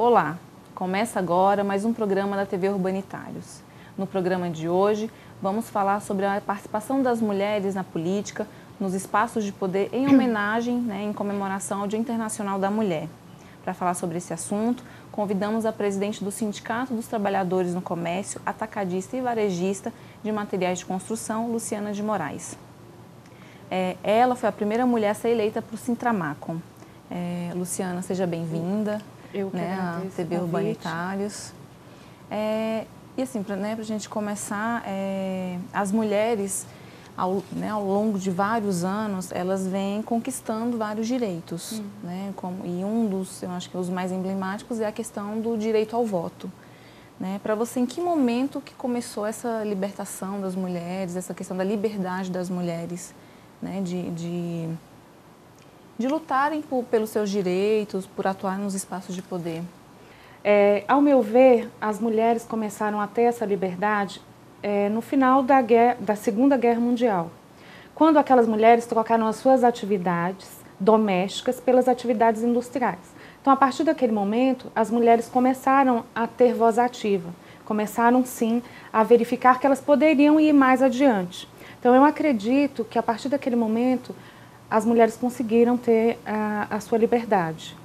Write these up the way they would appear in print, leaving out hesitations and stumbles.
Olá, começa agora mais um programa da TV Urbanitários. No programa de hoje, vamos falar sobre a participação das mulheres na política, nos espaços de poder, em homenagem, em comemoração ao Dia Internacional da Mulher. Para falar sobre esse assunto, convidamos a presidente do Sindicato dos Trabalhadores no Comércio, Atacadista e Varejista de Materiais de Construção, Luciana de Moraes. Ela foi a primeira mulher a ser eleita para o Sintramacon. Luciana, seja bem-vinda. Eu que agradeço a TV Urbanitários. E assim, para a gente começar, as mulheres, ao longo de vários anos, elas vêm conquistando vários direitos. E um dos, eu acho que os mais emblemáticos é a questão do direito ao voto. Para você, em que momento que começou essa libertação das mulheres, essa questão da liberdade das mulheres, de lutarem pelos seus direitos, por atuar nos espaços de poder? Ao meu ver, as mulheres começaram a ter essa liberdade no final da Segunda Guerra Mundial, quando aquelas mulheres trocaram as suas atividades domésticas pelas atividades industriais. Então, a partir daquele momento, as mulheres começaram a ter voz ativa, começaram, sim, a verificar que elas poderiam ir mais adiante. Então, eu acredito que, a partir daquele momento, as mulheres conseguiram ter a sua liberdade.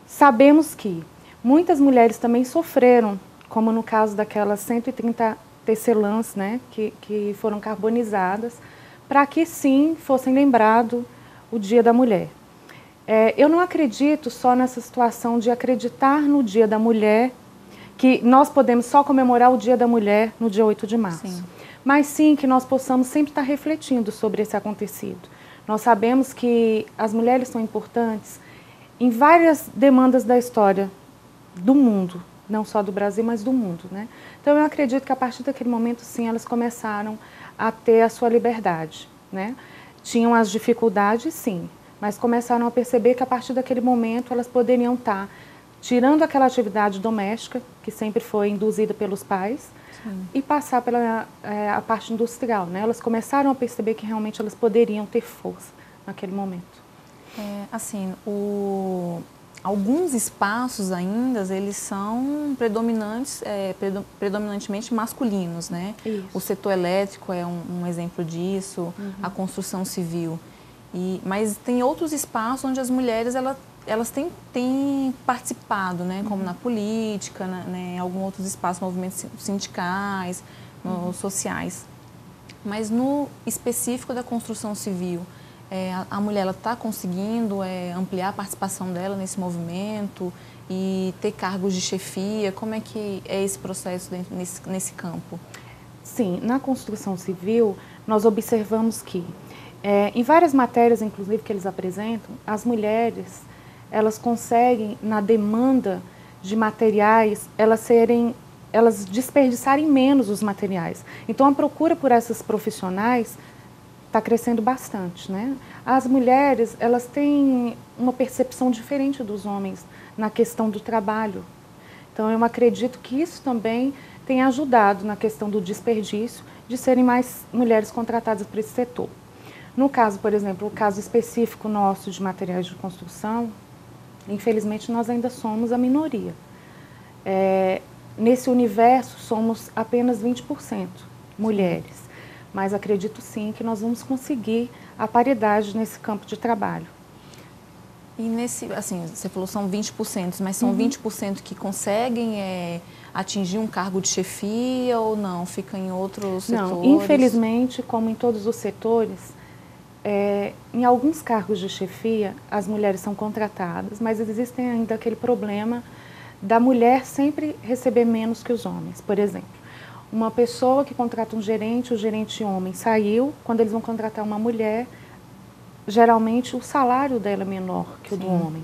Sabemos que muitas mulheres também sofreram, como no caso daquelas 130 tecelãs, que foram carbonizadas, para que sim fossem lembrado o Dia da Mulher. Eu não acredito só nessa situação de acreditar no Dia da Mulher, que nós podemos só comemorar o Dia da Mulher no dia 8 de março. Sim. Mas sim que nós possamos sempre estar refletindo sobre esse acontecido. Nós sabemos que as mulheres são importantes em várias demandas da história do mundo, não só do Brasil, mas do mundo. Então, eu acredito que a partir daquele momento, sim, elas começaram a ter a sua liberdade. Tinham as dificuldades, sim, mas começaram a perceber que a partir daquele momento elas poderiam estar tirando aquela atividade doméstica, que sempre foi induzida pelos pais, e passar pela a parte industrial. Elas começaram a perceber que realmente elas poderiam ter força naquele momento. Alguns espaços ainda, eles são predominantemente masculinos, Isso. O setor elétrico é um exemplo disso, a construção civil. Mas tem outros espaços onde as mulheres elas têm participado, como na política, em alguns outros espaços, movimentos sindicais, sociais. Mas no específico da construção civil, a mulher está conseguindo ampliar a participação dela nesse movimento e ter cargos de chefia? Como é que é esse processo nesse campo? Sim, na construção civil, nós observamos que, em várias matérias, inclusive, que eles apresentam, as mulheres, elas conseguem, na demanda de materiais, elas desperdiçarem menos os materiais. Então, a procura por essas profissionais está crescendo bastante. As mulheres, elas têm uma percepção diferente dos homens na questão do trabalho. Então, eu acredito que isso também tem ajudado na questão do desperdício, de serem mais mulheres contratadas para esse setor. No caso, por exemplo, o caso específico nosso de materiais de construção, infelizmente, nós ainda somos a minoria. Nesse universo, somos apenas 20% mulheres. Mas acredito, sim, que nós vamos conseguir a paridade nesse campo de trabalho. E você falou são 20%, mas são 20% que conseguem atingir um cargo de chefia ou não? Fica em outros setores? Não, infelizmente, como em todos os setores, em alguns cargos de chefia, as mulheres são contratadas, mas existem ainda aquele problema da mulher sempre receber menos que os homens. Por exemplo, uma pessoa que contrata um gerente, o gerente homem saiu, quando eles vão contratar uma mulher, geralmente o salário dela é menor que o do homem.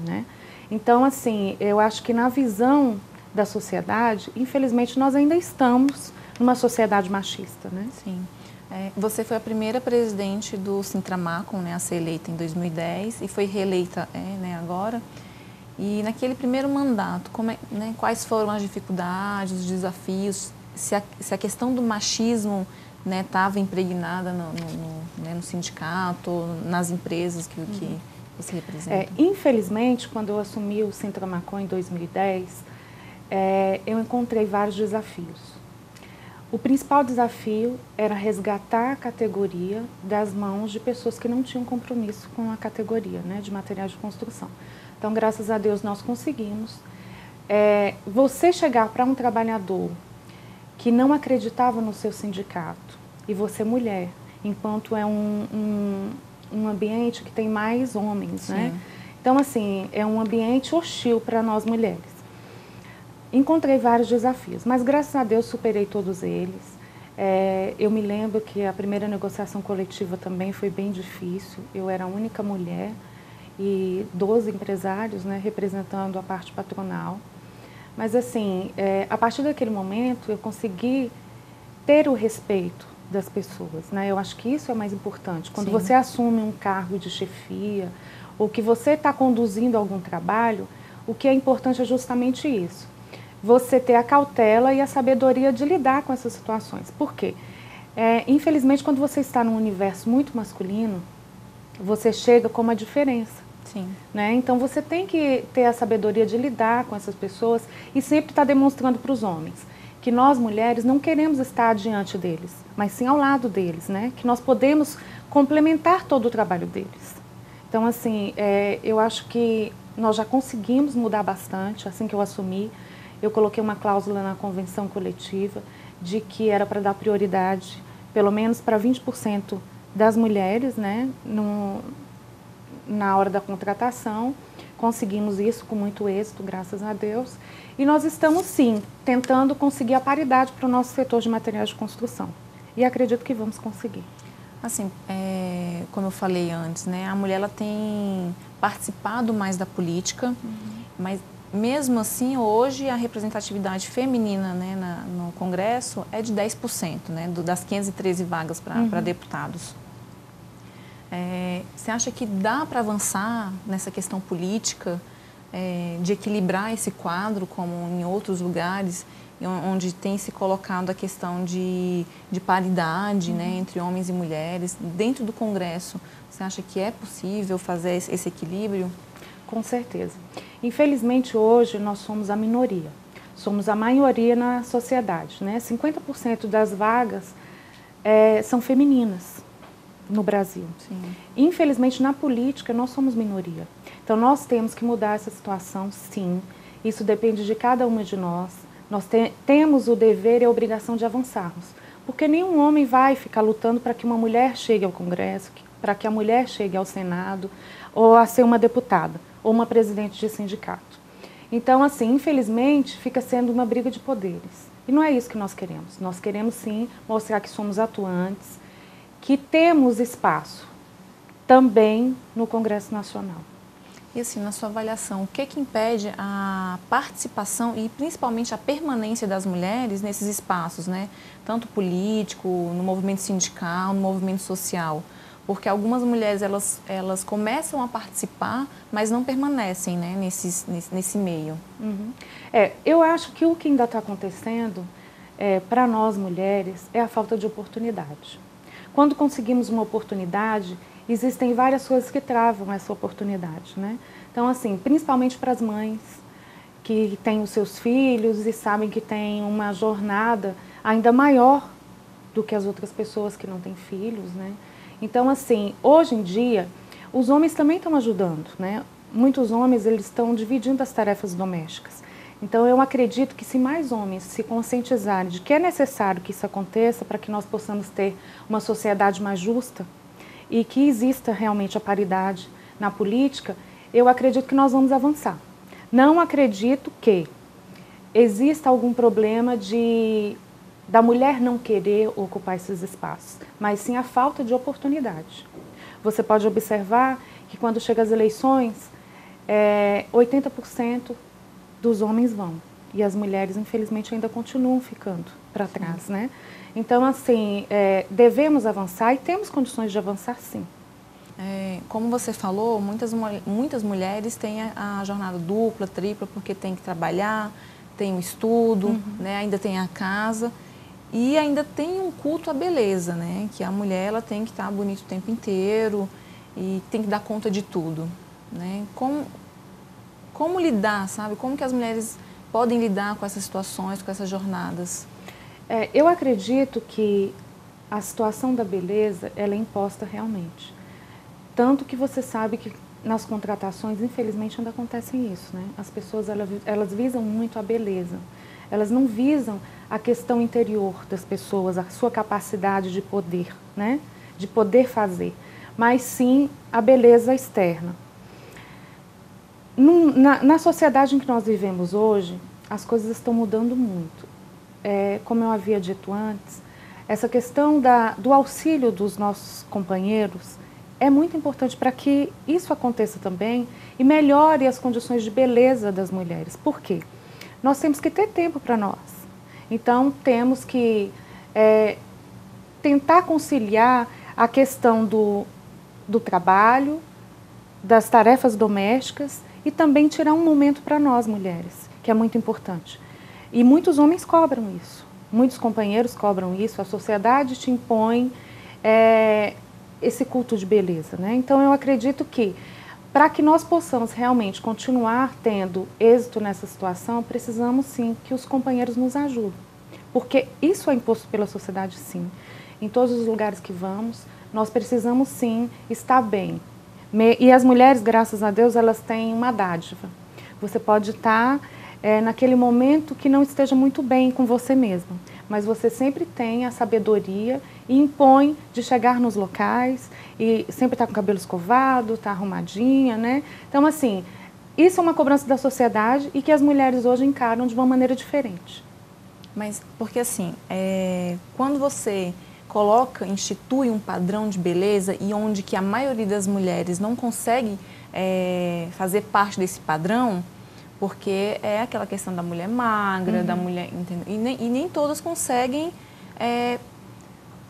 Então, assim, eu acho que na visão da sociedade, infelizmente, nós ainda estamos numa sociedade machista. Sim. Você foi a primeira presidente do Sintramacon, a ser eleita em 2010 e foi reeleita agora. E naquele primeiro mandato, quais foram as dificuldades, os desafios, se a questão do machismo estava impregnada no sindicato, nas empresas que você representa? Infelizmente, quando eu assumi o Sintramacon em 2010, eu encontrei vários desafios. O principal desafio era resgatar a categoria das mãos de pessoas que não tinham compromisso com a categoria, né, de materiais de construção. Então, graças a Deus, nós conseguimos. Você chegar para um trabalhador que não acreditava no seu sindicato, e você mulher, enquanto é um ambiente que tem mais homens, né? Então, assim, é um ambiente hostil para nós mulheres. Encontrei vários desafios, mas graças a Deus superei todos eles. Eu me lembro que a primeira negociação coletiva também foi bem difícil. Eu era a única mulher e 12 empresários, né, representando a parte patronal. Mas assim, a partir daquele momento eu consegui ter o respeito das pessoas, né? Eu acho que isso é o mais importante. Quando você assume um cargo de chefia ou que você está conduzindo algum trabalho, o que é importante é justamente isso. Você ter a cautela e a sabedoria de lidar com essas situações. Por quê? Infelizmente, quando você está num universo muito masculino, você chega com uma diferença. Sim. Né? Então, você tem que ter a sabedoria de lidar com essas pessoas e sempre estar demonstrando para os homens que nós, mulheres, não queremos estar diante deles, mas sim ao lado deles, né? Que nós podemos complementar todo o trabalho deles. Então, assim, eu acho que nós já conseguimos mudar bastante assim que eu assumi. Eu coloquei uma cláusula na convenção coletiva de que era para dar prioridade, pelo menos para 20% das mulheres, né, na hora da contratação. Conseguimos isso com muito êxito, graças a Deus. E nós estamos, sim, tentando conseguir a paridade para o nosso setor de materiais de construção. E acredito que vamos conseguir. Assim, como eu falei antes, né, a mulher ela tem participado mais da política, mas mesmo assim, hoje, a representatividade feminina, né, no Congresso é de 10%, né, das 513 vagas para deputados. Você acha que dá para avançar nessa questão política, de equilibrar esse quadro, como em outros lugares, onde tem se colocado a questão de paridade, né, entre homens e mulheres, dentro do Congresso? Você acha que é possível fazer esse equilíbrio? Com certeza. Infelizmente, hoje, nós somos a minoria. Somos a maioria na sociedade, né? 50% das vagas são femininas no Brasil. Sim. Infelizmente, na política, nós somos minoria. Então, nós temos que mudar essa situação, sim. Isso depende de cada uma de nós. Nós temos o dever e a obrigação de avançarmos. Porque nenhum homem vai ficar lutando para que uma mulher chegue ao Congresso, para que a mulher chegue ao Senado, ou a ser uma deputada, ou uma presidente de sindicato. Então, assim, infelizmente, fica sendo uma briga de poderes. E não é isso que nós queremos. Nós queremos, sim, mostrar que somos atuantes, que temos espaço também no Congresso Nacional. E assim, na sua avaliação, o que impede a participação e principalmente a permanência das mulheres nesses espaços, né? Tanto político, no movimento sindical, no movimento social? Porque algumas mulheres, elas começam a participar, mas não permanecem, né, nesse meio. Eu acho que o que ainda está acontecendo, para nós mulheres, é a falta de oportunidade. Quando conseguimos uma oportunidade, existem várias coisas que travam essa oportunidade, né? Então, assim, principalmente para as mães que têm os seus filhos e sabem que têm uma jornada ainda maior do que as outras pessoas que não têm filhos, né? Então, assim, hoje em dia, os homens também estão ajudando, né? Muitos homens, eles estão dividindo as tarefas domésticas. Então, eu acredito que se mais homens se conscientizarem de que é necessário que isso aconteça para que nós possamos ter uma sociedade mais justa e que exista realmente a paridade na política, eu acredito que nós vamos avançar. Não acredito que exista algum problema da mulher não querer ocupar esses espaços, mas sim a falta de oportunidade. Você pode observar que quando chegam as eleições, 80% dos homens vão. E as mulheres, infelizmente, ainda continuam ficando para trás, né? Então, assim, devemos avançar e temos condições de avançar, sim. Como você falou, muitas mulheres têm a jornada dupla, tripla, porque tem que trabalhar, tem o estudo, né? Ainda tem a casa. E ainda tem um culto à beleza, né? Que a mulher ela tem que estar bonita o tempo inteiro e tem que dar conta de tudo. né? Como lidar, sabe? Como que as mulheres podem lidar com essas situações, com essas jornadas? Eu acredito que a situação da beleza, ela é imposta realmente. Tanto que você sabe que nas contratações, infelizmente, ainda acontecem isso, né? As pessoas, elas visam muito a beleza. Elas não visam a questão interior das pessoas, a sua capacidade de poder, né? De poder fazer, mas sim a beleza externa. Na sociedade em que nós vivemos hoje, as coisas estão mudando muito. Como eu havia dito antes, essa questão do auxílio dos nossos companheiros é muito importante para que isso aconteça também e melhore as condições de beleza das mulheres. Por quê? Nós temos que ter tempo para nós. Então, temos que tentar conciliar a questão do trabalho, das tarefas domésticas e também tirar um momento para nós, mulheres, que é muito importante. E muitos homens cobram isso, muitos companheiros cobram isso, a sociedade te impõe esse culto de beleza, né? Então, eu acredito que, para que nós possamos realmente continuar tendo êxito nessa situação, precisamos sim que os companheiros nos ajudem. Porque isso é imposto pela sociedade, sim. Em todos os lugares que vamos, nós precisamos sim estar bem. E as mulheres, graças a Deus, elas têm uma dádiva. Você pode estar naquele momento que não esteja muito bem com você mesma, mas você sempre tem a sabedoria e impõe de chegar nos locais e sempre estar com o cabelo escovado, estar arrumadinha, né? Então, assim, isso é uma cobrança da sociedade e que as mulheres hoje encaram de uma maneira diferente. Mas, porque assim, quando você institui um padrão de beleza e onde que a maioria das mulheres não consegue fazer parte desse padrão, porque é aquela questão da mulher magra, da mulher, entendeu? E nem todas conseguem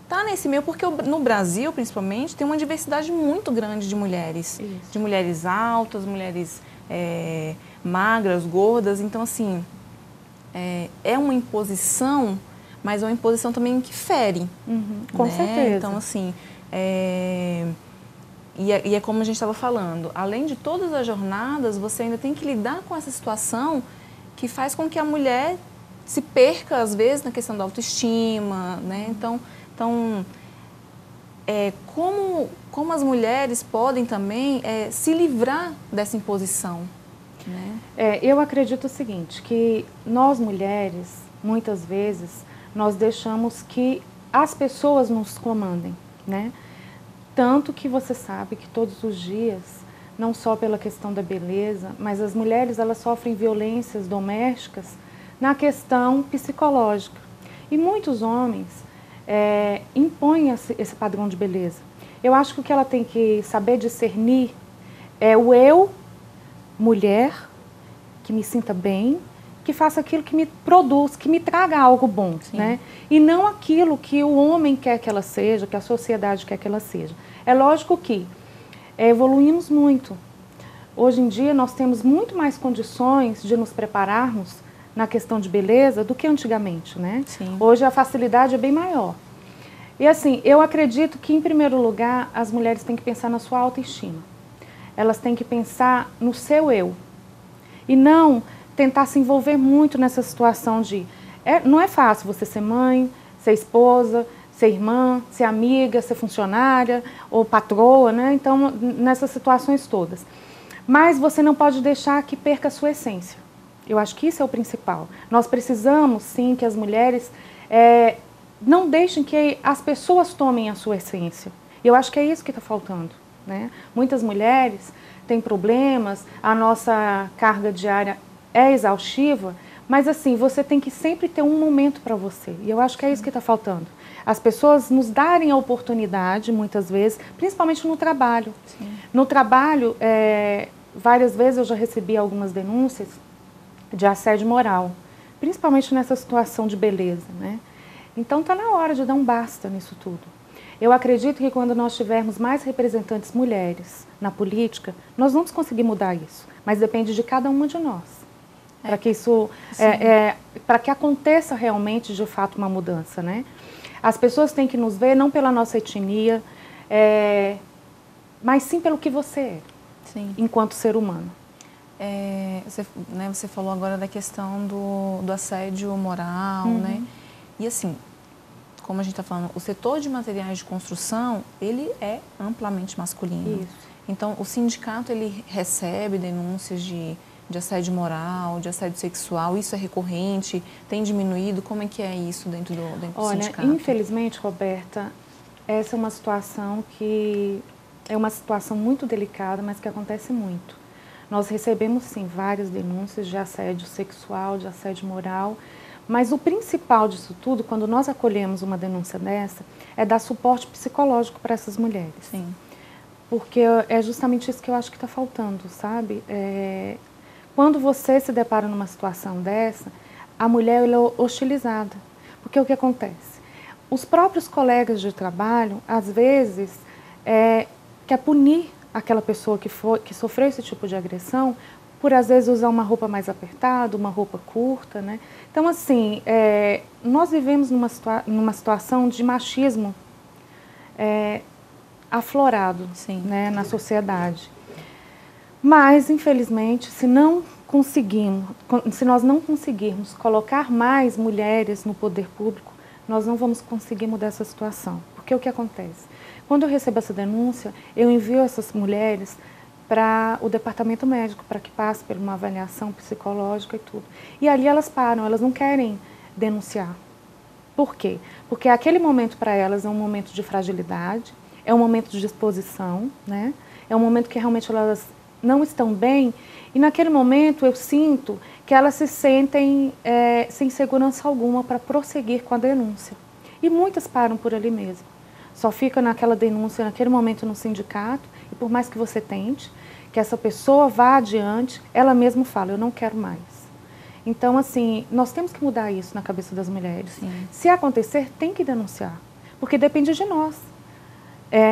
estar nesse meio, porque no Brasil, principalmente, tem uma diversidade muito grande de mulheres. Isso. De mulheres altas, mulheres magras, gordas. Então, assim, é uma imposição, mas é uma imposição também que fere. Com certeza. Então, assim, e é como a gente estava falando, além de todas as jornadas, você ainda tem que lidar com essa situação que faz com que a mulher se perca, às vezes, na questão da autoestima, né? Então como as mulheres podem também se livrar dessa imposição, né? Eu acredito o seguinte, que nós mulheres, muitas vezes, nós deixamos que as pessoas nos comandem, né? Tanto que você sabe que todos os dias, não só pela questão da beleza, mas as mulheres, elas sofrem violências domésticas na questão psicológica. E muitos homens impõem esse padrão de beleza. Eu acho que o que ela tem que saber discernir é o eu, mulher, que me sinta bem, que faça aquilo que me produz, que me traga algo bom, né? E não aquilo que o homem quer que ela seja, que a sociedade quer que ela seja. É lógico que evoluímos muito. Hoje em dia nós temos muito mais condições de nos prepararmos na questão de beleza do que antigamente, né? Sim. Hoje a facilidade é bem maior. E assim, eu acredito que, em primeiro lugar, as mulheres têm que pensar na sua autoestima. Elas têm que pensar no seu eu. E não tentar se envolver muito nessa situação de... não é fácil você ser mãe, ser esposa, ser irmã, ser amiga, ser funcionária ou patroa, né? Então, nessas situações todas. Mas você não pode deixar que perca a sua essência. Eu acho que isso é o principal. Nós precisamos, sim, que as mulheres não deixem que as pessoas tomem a sua essência. E eu acho que é isso que está faltando, né? Muitas mulheres têm problemas, a nossa carga diária é exaustiva, mas assim, você tem que sempre ter um momento para você. E eu acho que é isso que está faltando. As pessoas nos darem a oportunidade, muitas vezes, principalmente no trabalho. Sim. No trabalho, várias vezes eu já recebi algumas denúncias de assédio moral, principalmente nessa situação de beleza, né? Então está na hora de dar um basta nisso tudo. Eu acredito que quando nós tivermos mais representantes mulheres na política, nós vamos conseguir mudar isso, mas depende de cada uma de nós. Para que isso, para que aconteça realmente, de fato, uma mudança, né? As pessoas têm que nos ver não pela nossa etnia, mas sim pelo que você é. Sim. enquanto ser humano. Você falou agora da questão do assédio moral, né? E assim, como a gente está falando, o setor de materiais de construção, ele é amplamente masculino. Isso. Então, o sindicato, ele recebe denúncias de assédio moral, de assédio sexual, isso é recorrente, tem diminuído? Como é que é isso dentro do sindicato? Olha, infelizmente, Roberta, essa é uma situação que é uma situação muito delicada, mas que acontece muito. Nós recebemos, sim, várias denúncias de assédio sexual, de assédio moral, mas o principal disso tudo, quando nós acolhemos uma denúncia dessa, é dar suporte psicológico para essas mulheres. Sim. Porque é justamente isso que eu acho que está faltando, sabe? Quando você se depara numa situação dessa, a mulher ela é hostilizada. Porque o que acontece? Os próprios colegas de trabalho, às vezes, quer punir aquela pessoa que sofreu esse tipo de agressão por, às vezes, usar uma roupa mais apertada, uma roupa curta, né? Então, assim, nós vivemos numa situação de machismo aflorado, né, na sociedade. Mas, infelizmente, se nós não conseguirmos colocar mais mulheres no poder público, nós não vamos conseguir mudar essa situação. Porque o que acontece? Quando eu recebo essa denúncia, eu envio essas mulheres para o departamento médico, para que passe por uma avaliação psicológica e tudo. E ali elas param, elas não querem denunciar. Por quê? Porque aquele momento para elas é um momento de fragilidade, é um momento de exposição, né? É um momento que realmente elas não estão bem, e naquele momento eu sinto que elas se sentem sem segurança alguma para prosseguir com a denúncia. E muitas param por ali mesmo. Só fica naquela denúncia, naquele momento no sindicato, e por mais que você tente, que essa pessoa vá adiante, ela mesma fala, eu não quero mais. Então, assim, nós temos que mudar isso na cabeça das mulheres. Sim. Se acontecer, tem que denunciar, porque depende de nós.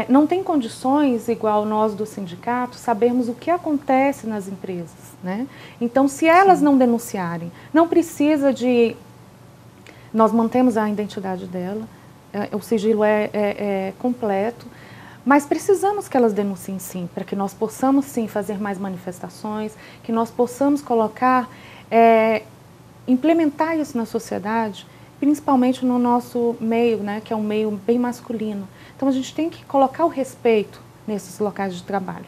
Não tem condições, igual nós do sindicato, sabermos o que acontece nas empresas, né? Então, se elas não denunciarem, não precisa de... Nós mantemos a identidade dela, o sigilo é completo, mas precisamos que elas denunciem sim, para que nós possamos sim fazer mais manifestações, que nós possamos colocar, implementar isso na sociedade, principalmente no nosso meio, né, que é um meio bem masculino. Então a gente tem que colocar o respeito nesses locais de trabalho.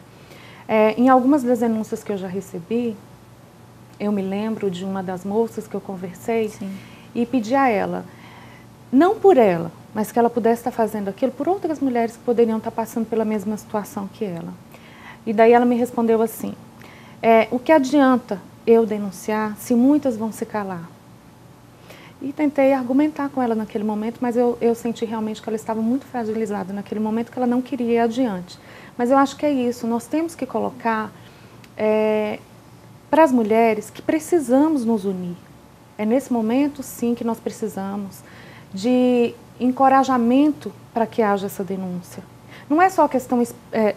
Em algumas das denúncias que eu já recebi, eu me lembro de uma das moças que eu conversei e pedi a ela, não por ela, mas que ela pudesse estar fazendo aquilo por outras mulheres que poderiam estar passando pela mesma situação que ela. E daí ela me respondeu assim, o que adianta eu denunciar se muitas vão se calar? E tentei argumentar com ela naquele momento, mas eu senti realmente que ela estava muito fragilizada naquele momento, que ela não queria ir adiante. Mas eu acho que é isso, nós temos que colocar para as mulheres que precisamos nos unir. É nesse momento, sim, que nós precisamos de encorajamento para que haja essa denúncia. Não é só a questão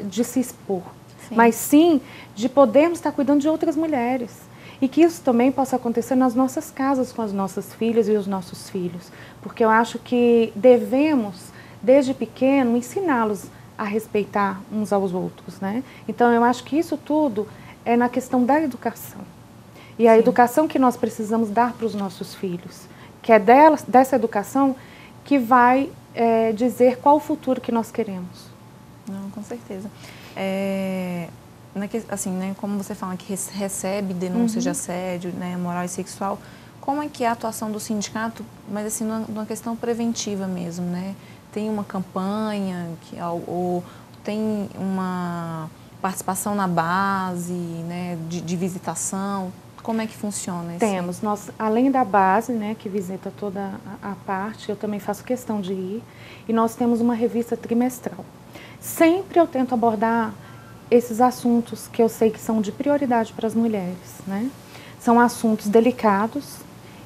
de se expor, mas sim de podermos estar cuidando de outras mulheres. E que isso também possa acontecer nas nossas casas com as nossas filhas e os nossos filhos. Porque eu acho que devemos, desde pequeno, ensiná-los a respeitar uns aos outros, né? Então eu acho que isso tudo é na questão da educação. E a educação que nós precisamos dar para os nossos filhos. Que é dessa educação que vai dizer qual o futuro que nós queremos. Não, com certeza. Assim, né, como você fala que recebe denúncias de assédio, né, moral e sexual, como é que é a atuação do sindicato, mas assim, numa questão preventiva mesmo, né? Tem uma campanha, ou tem uma participação na base, né, de visitação? Como é que funciona isso? Temos. Nós, além da base, né, que visita toda a parte, eu também faço questão de ir, e nós temos uma revista trimestral. Sempre eu tento abordar esses assuntos que eu sei que são de prioridade para as mulheres, né? São assuntos delicados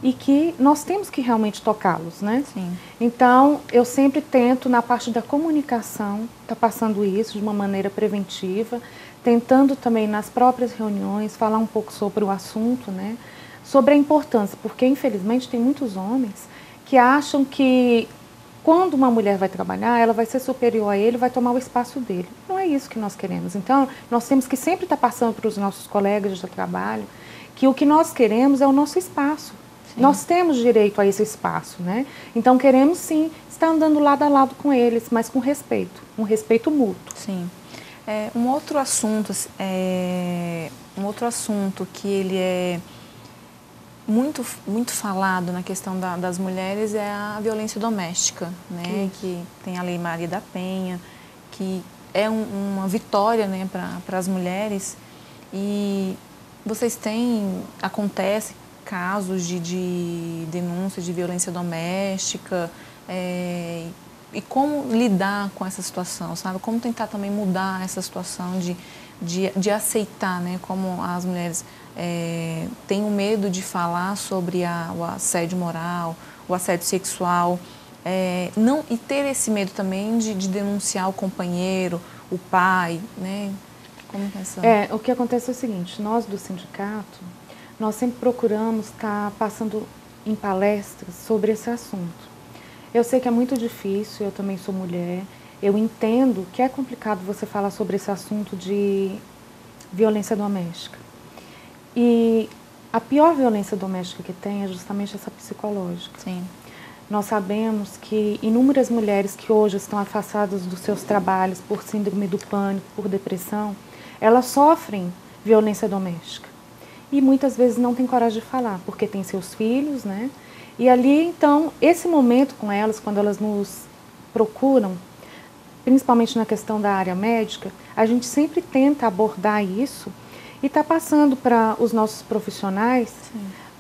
e que nós temos que realmente tocá-los, né? Sim. Então, eu sempre tento, na parte da comunicação, estar passando isso de uma maneira preventiva, tentando também nas próprias reuniões falar um pouco sobre o assunto, né? Sobre a importância, porque infelizmente tem muitos homens que acham que quando uma mulher vai trabalhar, ela vai ser superior a ele, vai tomar o espaço dele. Não é isso que nós queremos. Então, nós temos que sempre estar passando para os nossos colegas de trabalho que o que nós queremos é o nosso espaço. Sim. Nós temos direito a esse espaço, né? Então, queremos sim estar andando lado a lado com eles, mas com respeito, um respeito mútuo. Sim. Um outro assunto que ele é muito falado na questão das mulheres é a violência doméstica, né? Que tem a Lei Maria da Penha, que é uma vitória, né, para as mulheres. E vocês acontece casos de denúncia de violência doméstica, e como lidar com essa situação, sabe? Como tentar também mudar essa situação de aceitar, né? Como as mulheres têm o medo de falar sobre o assédio moral, o assédio sexual, e ter esse medo também de denunciar o companheiro, o pai, né? Como é essa? O que acontece é o seguinte, nós do sindicato, nós sempre procuramos estar passando em palestras sobre esse assunto. Eu sei que é muito difícil, eu também sou mulher, eu entendo que é complicado você falar sobre esse assunto de violência doméstica. E a pior violência doméstica que tem é justamente essa psicológica. Sim. Nós sabemos que inúmeras mulheres que hoje estão afastadas dos seus trabalhos por síndrome do pânico, por depressão, elas sofrem violência doméstica. E muitas vezes não têm coragem de falar, porque têm seus filhos, né? E ali, então, esse momento com elas, quando elas nos procuram, principalmente na questão da área médica, a gente sempre tenta abordar isso e está passando para os nossos profissionais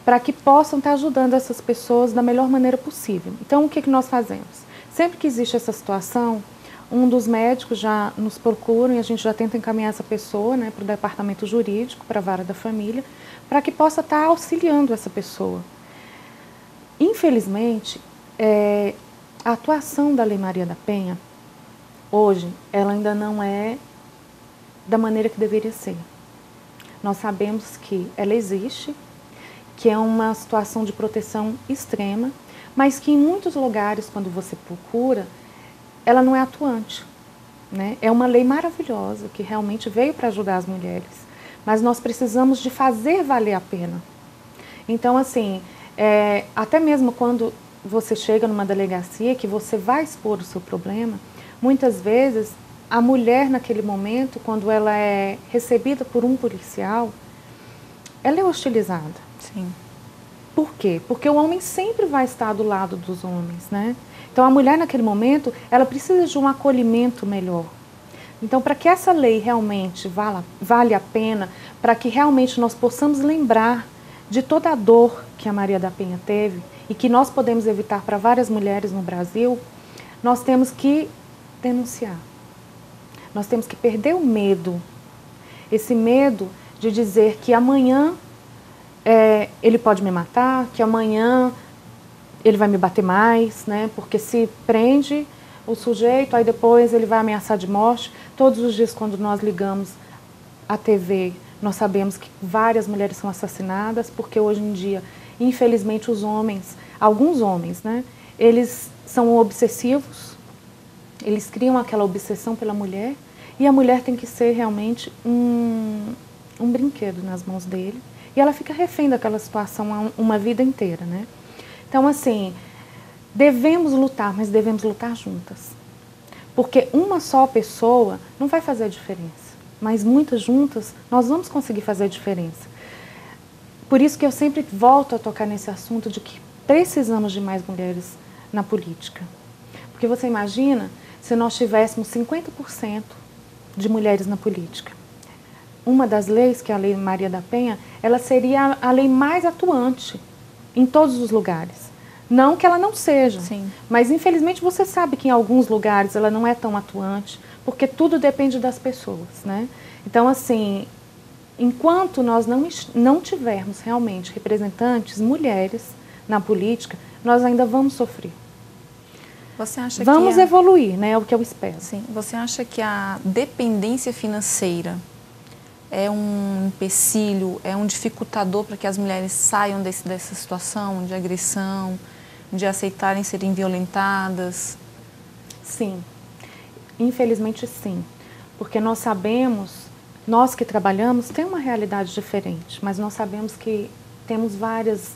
para que possam estar ajudando essas pessoas da melhor maneira possível. Então, o que nós fazemos? Sempre que existe essa situação, um dos médicos já nos procura e a gente já tenta encaminhar essa pessoa, né, para o departamento jurídico, para a vara da família, para que possa estar auxiliando essa pessoa. Infelizmente, a atuação da Lei Maria da Penha, hoje, ela ainda não é da maneira que deveria ser. Nós sabemos que ela existe, que é uma situação de proteção extrema, mas que em muitos lugares, quando você procura, ela não é atuante, né? É uma lei maravilhosa, que realmente veio para ajudar as mulheres, mas nós precisamos de fazer valer a pena. Então, assim, até mesmo quando você chega numa delegacia, que você vai expor o seu problema, muitas vezes a mulher naquele momento, quando ela é recebida por um policial, ela é hostilizada. Sim. Por quê? Porque o homem sempre vai estar do lado dos homens, né? Então a mulher naquele momento, ela precisa de um acolhimento melhor. Então, para que essa lei realmente vale a pena, para que realmente nós possamos lembrar de toda a dor que a Maria da Penha teve e que nós podemos evitar para várias mulheres no Brasil, nós temos que denunciar. Nós temos que perder o medo. Esse medo de dizer que amanhã ele pode me matar, que amanhã ele vai me bater mais, né? Porque se prende o sujeito, aí depois ele vai ameaçar de morte. Todos os dias, quando nós ligamos a TV, nós sabemos que várias mulheres são assassinadas, porque hoje em dia, infelizmente, os homens, alguns homens, né, eles são obsessivos, eles criam aquela obsessão pela mulher, e a mulher tem que ser realmente um brinquedo nas mãos dele, e ela fica refém daquela situação uma vida inteira, né? Então, assim, devemos lutar, mas devemos lutar juntas, porque uma só pessoa não vai fazer a diferença. Mas muitas juntas, nós vamos conseguir fazer a diferença. Por isso que eu sempre volto a tocar nesse assunto de que precisamos de mais mulheres na política. Porque você imagina se nós tivéssemos 50% de mulheres na política. Uma das leis, que é a Lei Maria da Penha, ela seria a lei mais atuante em todos os lugares. Não que ela não seja, Sim. Mas infelizmente você sabe que em alguns lugares ela não é tão atuante, porque tudo depende das pessoas, né? Então, assim, enquanto nós não tivermos realmente representantes mulheres na política, nós ainda vamos sofrer. Você acha vamos evoluir, né? É o que eu espero. Sim. Você acha que a dependência financeira é um empecilho, é um dificultador para que as mulheres saiam dessa situação de agressão, de aceitarem serem violentadas? Sim, infelizmente sim, porque nós sabemos, nós que trabalhamos, tem uma realidade diferente, mas nós sabemos que temos várias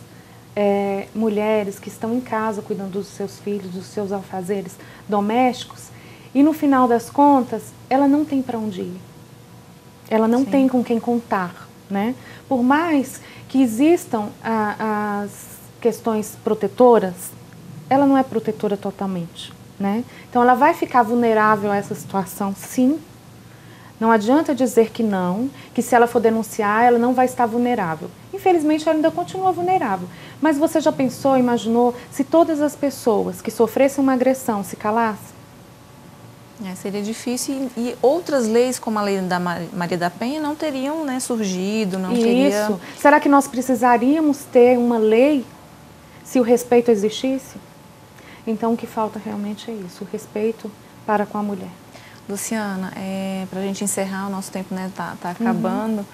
mulheres que estão em casa cuidando dos seus filhos, dos seus afazeres domésticos, e no final das contas, ela não tem para onde ir, ela não tem com quem contar, né? Por mais que existam as questões protetoras, ela não é protetora totalmente, né? Então ela vai ficar vulnerável a essa situação, sim. Não adianta dizer que não, que se ela for denunciar, ela não vai estar vulnerável. Infelizmente, ela ainda continua vulnerável. Mas você já pensou, imaginou, se todas as pessoas que sofressem uma agressão se calassem? Seria difícil e outras leis, como a lei da Maria da Penha, não teriam, né, surgido, não teria... Isso. Será que nós precisaríamos ter uma lei se o respeito existisse? Então, o que falta realmente é isso, o respeito para com a mulher. Luciana, para a gente encerrar, o nosso tempo, né, tá acabando.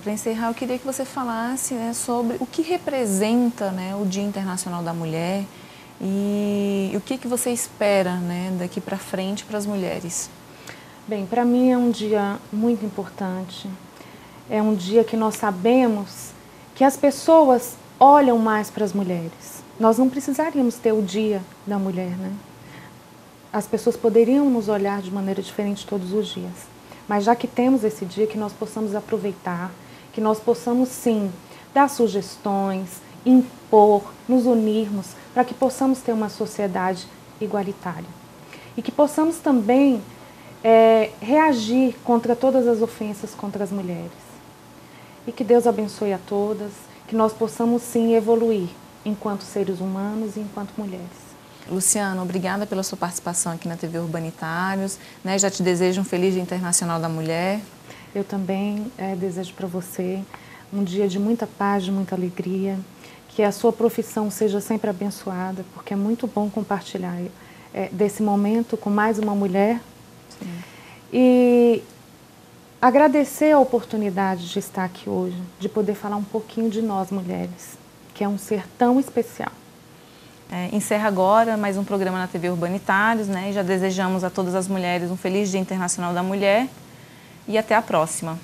Para encerrar, eu queria que você falasse, né, sobre o que representa, né, o Dia Internacional da Mulher e o que você espera, né, daqui para frente para as mulheres. Bem, para mim é um dia muito importante. É um dia que nós sabemos que as pessoas olham mais para as mulheres. Nós não precisaríamos ter o Dia da Mulher, né? As pessoas poderiam nos olhar de maneira diferente todos os dias. Mas já que temos esse dia, que nós possamos aproveitar, que nós possamos sim dar sugestões, impor, nos unirmos, para que possamos ter uma sociedade igualitária. E que possamos também reagir contra todas as ofensas contra as mulheres. E que Deus abençoe a todas, que nós possamos sim evoluir enquanto seres humanos e enquanto mulheres. Luciana, obrigada pela sua participação aqui na TV Urbanitários, né? Já te desejo um feliz Dia Internacional da Mulher. Eu também desejo para você um dia de muita paz, de muita alegria, que a sua profissão seja sempre abençoada, porque é muito bom compartilhar desse momento com mais uma mulher. Sim. E agradecer a oportunidade de estar aqui hoje, de poder falar um pouquinho de nós mulheres, que é um ser tão especial. Encerra agora mais um programa na TV Urbanitários, né? E já desejamos a todas as mulheres um feliz Dia Internacional da Mulher e até a próxima.